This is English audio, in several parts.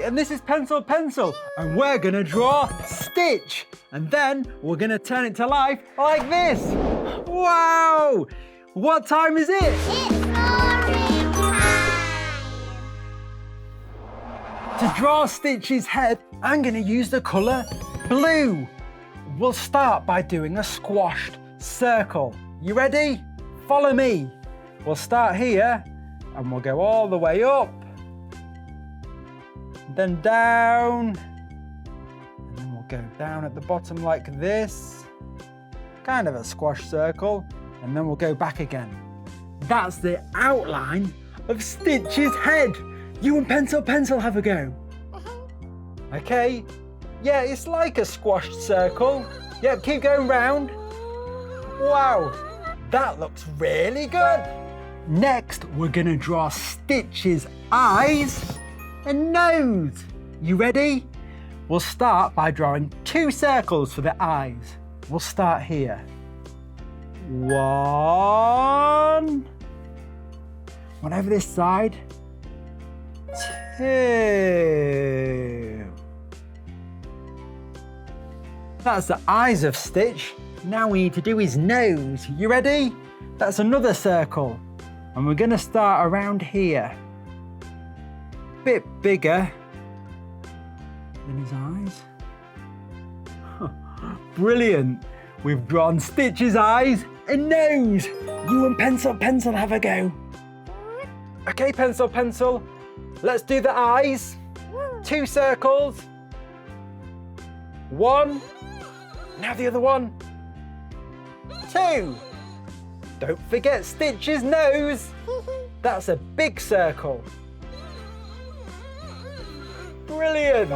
Jonny, and this is Pencil Pencil, and we're gonna draw Stitch, and then we're gonna turn it to life like this. Wow! What time is it? It's drawing time! To draw Stitch's head, I'm gonna use the colour blue. We'll start by doing a squashed circle. You ready? Follow me. We'll start here, and we'll go all the way up, then down, and then we'll go down at the bottom like this, kind of a squash circle, and then we'll go back again. That's the outline of Stitch's head. You and Pencil Pencil have a go. Okay, yeah, it's like a squashed circle. Yep, keep going round. Wow, that looks really good. Next, we're gonna draw Stitch's eyes and nose. You ready? We'll start by drawing 2 circles for the eyes. We'll start here. 1. One over this side. 2. That's the eyes of Stitch. Now we need to do his nose. You ready? That's another circle. And we're gonna start around here. Bit bigger than his eyes. Brilliant. We've drawn Stitch's eyes and nose. You and Pencil Pencil have a go. Okay, Pencil Pencil. Let's do the eyes. 2 circles. 1. Now the other one. 2. Don't forget Stitch's nose. That's a big circle. Brilliant.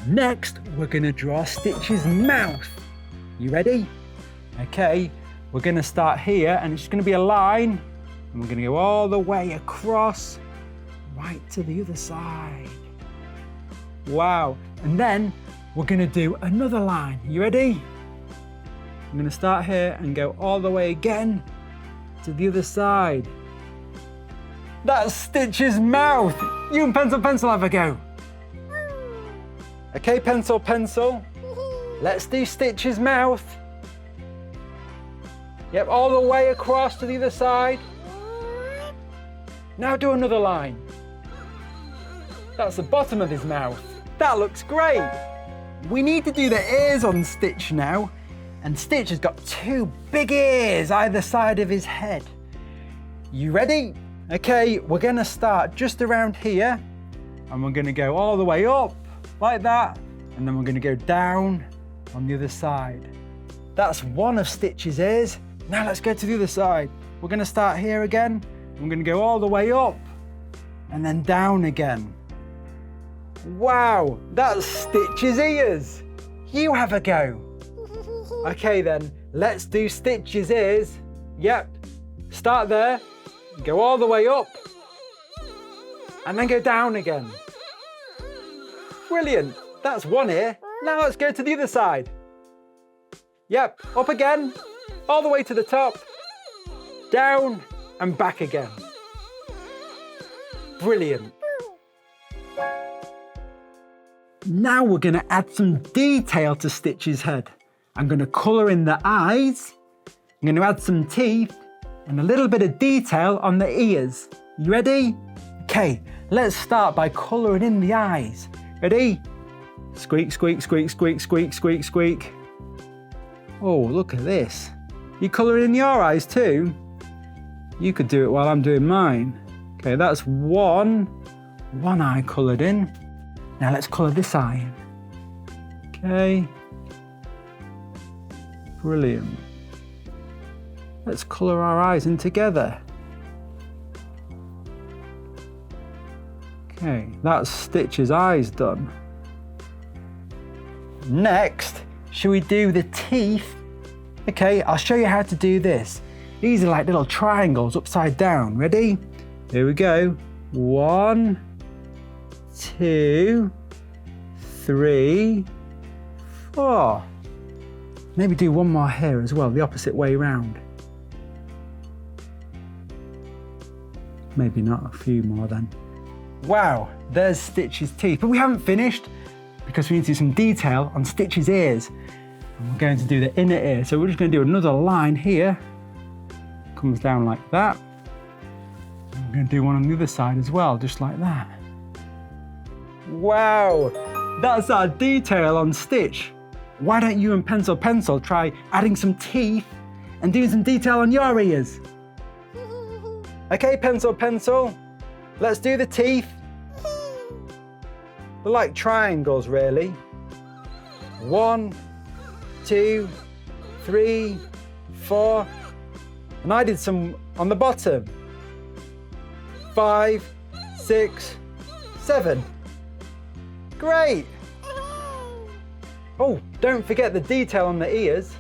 Next, we're gonna draw Stitch's mouth. You ready? Okay, we're gonna start here, and it's just gonna be a line, and we're gonna go all the way across, right to the other side. Wow, and then we're gonna do another line. You ready? I'm gonna start here and go all the way again to the other side. That's Stitch's mouth. You and Pencil Pencil have a go. Okay, Pencil Pencil. Let's do Stitch's mouth. Yep, all the way across to the other side. Now do another line. That's the bottom of his mouth. That looks great. We need to do the ears on Stitch now. And Stitch has got 2 big ears either side of his head. You ready? Okay, we're gonna start just around here, and we're gonna go all the way up like that, and then we're gonna go down on the other side. That's one of Stitch's ears. Now let's go to the other side. We're gonna start here again. We're gonna go all the way up and then down again. Wow, that's Stitch's ears. You have a go. Okay then, let's do Stitch's ears. Yep, start there, go all the way up, and then go down again. Brilliant, that's one ear. Now let's go to the other side. Yep, up again, all the way to the top, down and back again. Brilliant. Now we're gonna add some detail to Stitch's head. I'm gonna colour in the eyes, I'm gonna add some teeth, and a little bit of detail on the ears. You ready? Okay, let's start by colouring in the eyes. Ready? Squeak, squeak, squeak, squeak, squeak, squeak, squeak. Oh, look at this. You colour in your eyes too? You could do it while I'm doing mine. Okay, that's one eye coloured in. Now let's colour this eye in. Okay. Brilliant. Let's colour our eyes in together. Okay, that's Stitch's eyes done. Next, should we do the teeth? Okay, I'll show you how to do this. These are like little triangles upside down. Ready? Here we go. 1, 2, 3, 4. Maybe do one more here as well, the opposite way round. Maybe not, a few more then. Wow, there's Stitch's teeth, but we haven't finished because we need to do some detail on Stitch's ears. And we're going to do the inner ear. So we're just going to do another line here. Comes down like that. And we're going to do one on the other side as well, just like that. Wow, that's our detail on Stitch. Why don't you and Pencil Pencil try adding some teeth and doing some detail on your ears? Okay, Pencil Pencil, let's do the teeth. They're like triangles, really. 1, 2, 3, 4. And I did some on the bottom. 5, 6, 7. Great. Oh, don't forget the detail on the ears.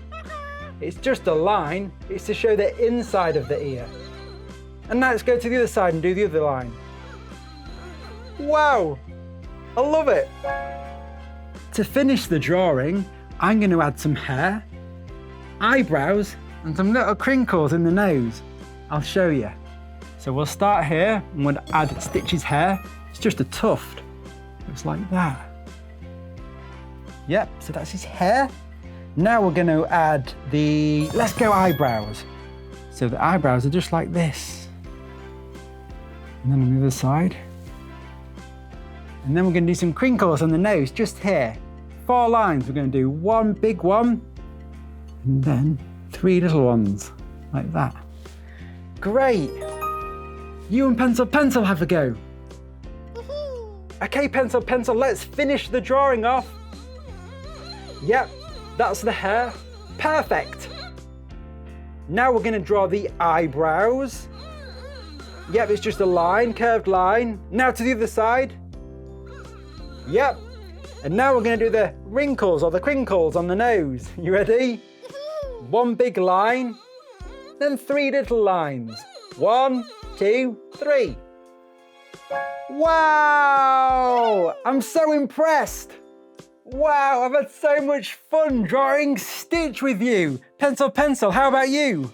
It's just a line. It's to show the inside of the ear. And now let's go to the other side and do the other line. Wow, I love it. To finish the drawing, I'm going to add some hair, eyebrows, and some little crinkles in the nose. I'll show you. So we'll start here. I'm going to add Stitch's hair. It's just a tuft. Looks like that. Yep, so that's his hair. Now we're going to add the, let's go eyebrows. So the eyebrows are just like this. And then on the other side. And then we're going to do some crinkles on the nose, just here. 4 lines. We're going to do 1 big one, and then 3 little ones, like that. Great. You and Pencil Pencil have a go. Okay, Pencil Pencil, let's finish the drawing off. Yep, that's the hair. Perfect. Now we're going to draw the eyebrows. Yep, it's just a line, curved line. Now to the other side. Yep. And now we're going to do the wrinkles or the crinkles on the nose. You ready? 1 big line, then 3 little lines. 1, 2, 3. Wow! I'm so impressed. Wow, I've had so much fun drawing Stitch with you. Pencil Pencil, how about you?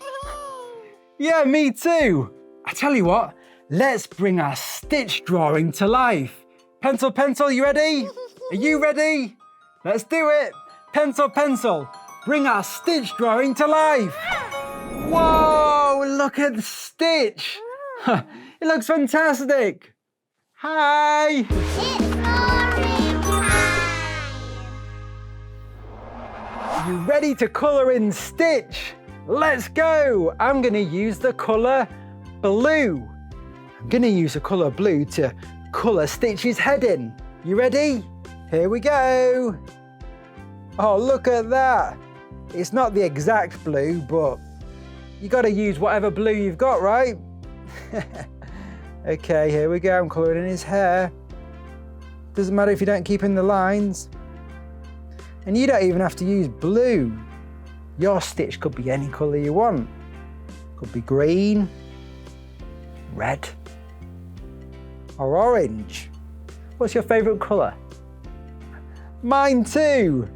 Yeah, me too. I tell you what, let's bring our Stitch drawing to life. Pencil Pencil, you ready? Are you ready? Let's do it. Pencil Pencil, bring our Stitch drawing to life. Whoa, look at the Stitch. It looks fantastic. Hi. It's drawing time. You ready to colour in Stitch? Let's go. I'm going to use the colour blue. I'm going to use the colour blue to colour Stitch's head in. You ready? Here we go. Oh, look at that. It's not the exact blue, but you got to use whatever blue you've got, right? Okay, here we go. I'm colouring in his hair. Doesn't matter if you don't keep in the lines. And you don't even have to use blue. Your Stitch could be any colour you want. Could be green, red, or orange. What's your favourite colour? Mine too.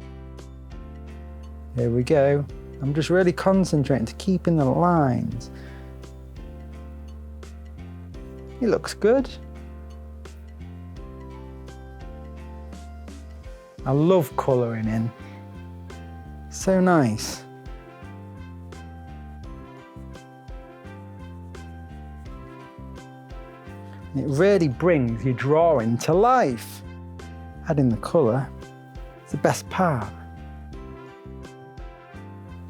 Here we go. I'm just really concentrating to keep in the lines. It looks good. I love colouring in. So nice. It really brings your drawing to life. Adding the colour is the best part.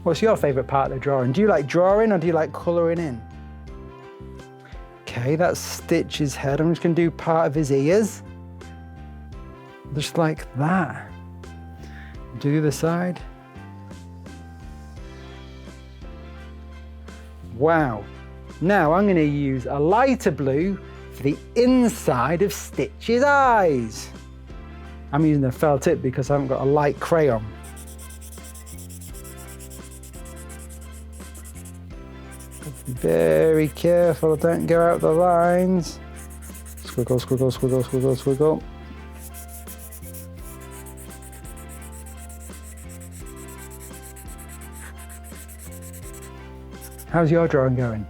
What's your favourite part of the drawing? Do you like drawing or do you like colouring in? Okay, that's Stitch's head. I'm just going to do part of his ears. Just like that. Do the other side. Wow. Now I'm going to use a lighter blue for the inside of Stitch's eyes. I'm using a feltip because I haven't got a light crayon. Be very careful, don't go out the lines. Squiggle, squiggle, squiggle, squiggle, squiggle. How's your drawing going?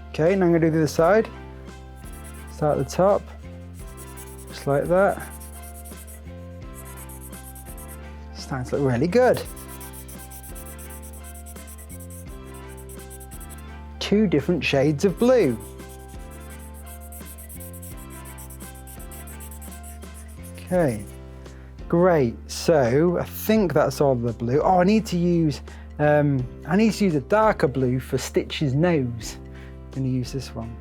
Okay, now I'm going to do the other side. Start at the top, just like that. Starting to look really good. 2 different shades of blue. Okay, great. So I think that's all the blue. Oh, I need to use a darker blue for Stitch's nose. I'm going to use this one.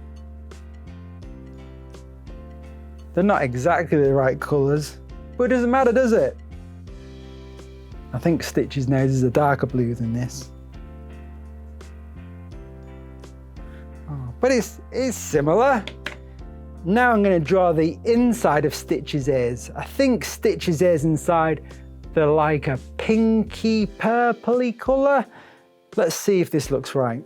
They're not exactly the right colours, but it doesn't matter, does it? I think Stitch's nose is a darker blue than this. Oh, but it's similar. Now I'm going to draw the inside of Stitch's ears. I think Stitch's ears inside, they're like a pinky purpley colour. Let's see if this looks right.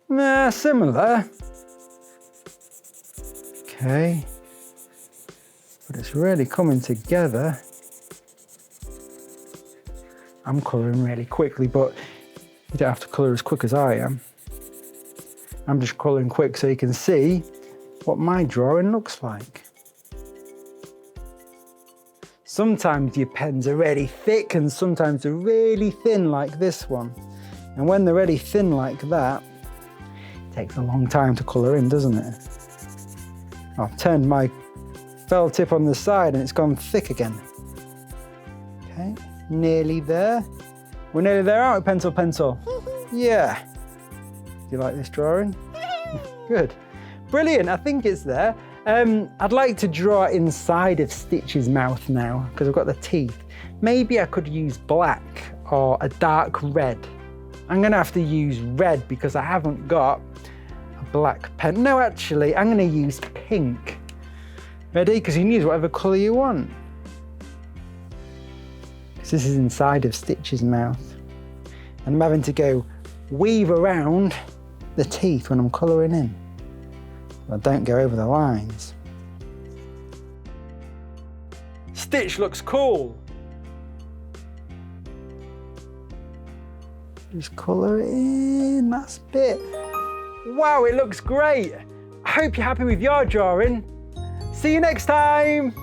Nah, similar. Okay. But it's really coming together. I'm colouring really quickly, but you don't have to colour as quick as I am. I'm just colouring quick so you can see what my drawing looks like. Sometimes your pens are really thick and sometimes they're really thin like this one. And when they're really thin like that, it takes a long time to colour in, doesn't it? I've turned my felt tip on the side and it's gone thick again. Okay, nearly there. We're nearly there, aren't we, Pencil Pencil? Yeah. Do you like this drawing? Good. Brilliant, I think it's there. I'd like to draw inside of Stitch's mouth now, because I've got the teeth. Maybe I could use black or a dark red. I'm gonna have to use red because I haven't got a black pen. No, actually, I'm gonna use pink. Ready? Because you can use whatever colour you want. Because this is inside of Stitch's mouth. And I'm having to go weave around the teeth when I'm colouring in. I don't go over the lines. Stitch looks cool. Just colour it in, that's bit. Wow, it looks great. I hope you're happy with your drawing. See you next time.